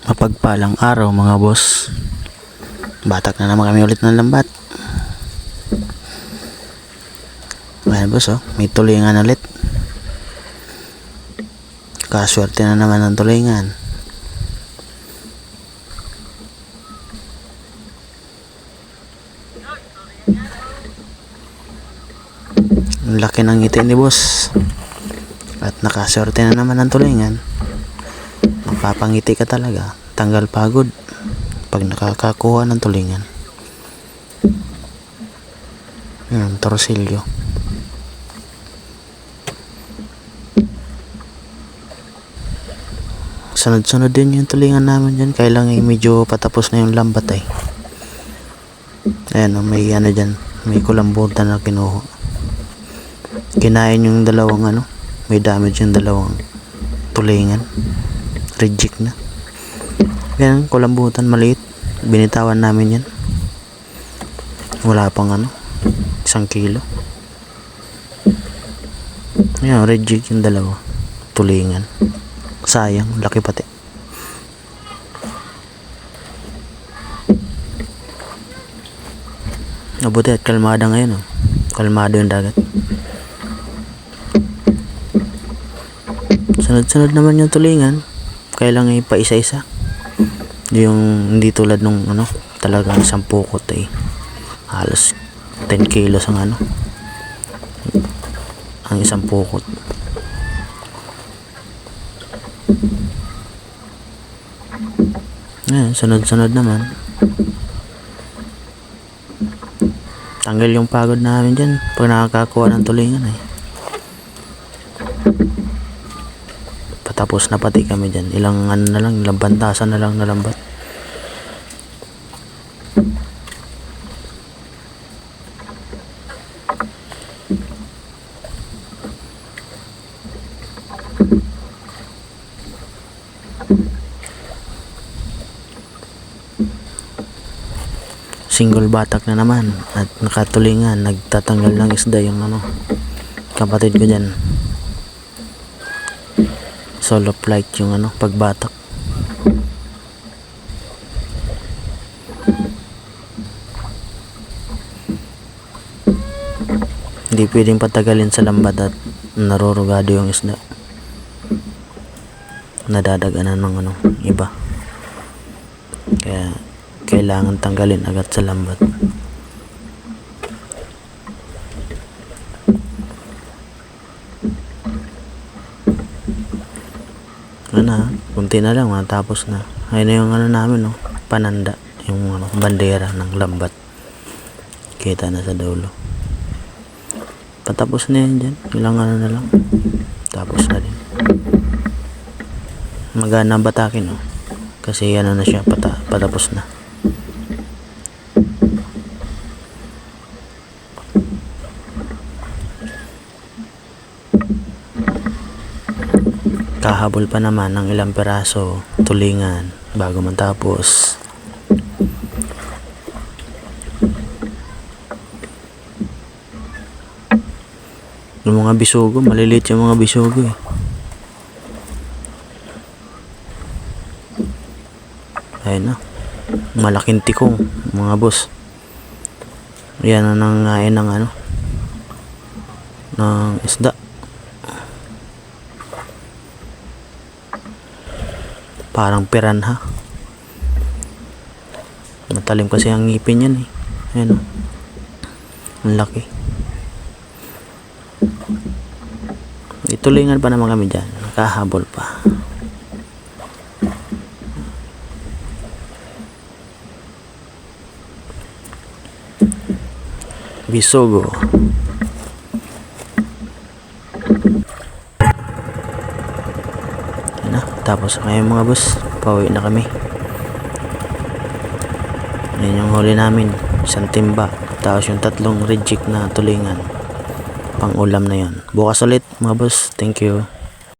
Mapagpalang araw mga boss. Batak na naman kami ulit ng lambat. Ayan boss, oh, may tulingan ulit. Kaswerte na naman ng tulingan. Ang laki ng ngiti ni boss. At nakaswerte na naman ng tulingan. Mapapangiti ka talaga. Tanggal pagod pag nakakakuha ng tulingan. Torsilyo. Sunod-sunod din yung tulingan namin dyan. Kailangan medyo patapos na yung lambat eh. Ayan o, may ano dyan. May kulambutan na kinuha. Kinain yung dalawang ano. May damage yung dalawang tulingan. Reject na. Yan, kulambutan maliit. Binitawan namin yan. Wala pang ano. 1 kilo. Yan, reject yung dalawa. Tulingan. Sayang, laki pati. Mabuti at kalmada ngayon, oh. Kalmado yung dagat. Sunod-sunod naman yung tulingan. Kailangan pa isa-isa. Yung hindi tulad nung ano, talagang 10 pukot eh. Halos 10 kilos ang ano. Ang 1 pukot. Ayan, sunod-sunod naman. Tanggal yung pagod namin dyan pag nakakakuha ng tulingan eh. Patapos na pati kami dyan. Ilang ano na lang, ilang bantasan na lang nalambat. Single batak na naman at nakatulingan. Nagtatanggal ng isda yung ano, kapatid ko dyan. Solo flight yung ano, pagbatak. Hindi pwedeng patagalin sa lambat at narurugado yung isda. Nadadaganan ng ano, iba. Kaya kailangan tanggalin agad sa lambat. Ano na, kunti na lang matapos na. Ayun na yung ano namin, no, pananda, yung ano, bandera ng lambat. Kita na sa dulo. Patapos na yan dyan. Ilang ano na lang. Tapos na din. Magana batakin, no, kasi ano na siya, patapos na. Kahabol pa naman ng ilang peraso tulingan bago matapos. Yung mga bisugo, maliliit yung mga bisugo eh. Ayun na, malaking tikong mga boss. Yan na nangain ng ano, ng isda. Parang piranha. Matalim kasi ang ngipin yan eh. Ayan o. Ang laki. Itulingan pa naman kami dyan. Nakahabol pa. Bisugo. Tapos ngayon mga boss, pauwi na kami. Yan yung huli namin, 1 timba. Tapos yung 3 reject na tulingan. Pang ulam na yon. Bukas ulit mga boss. Thank you.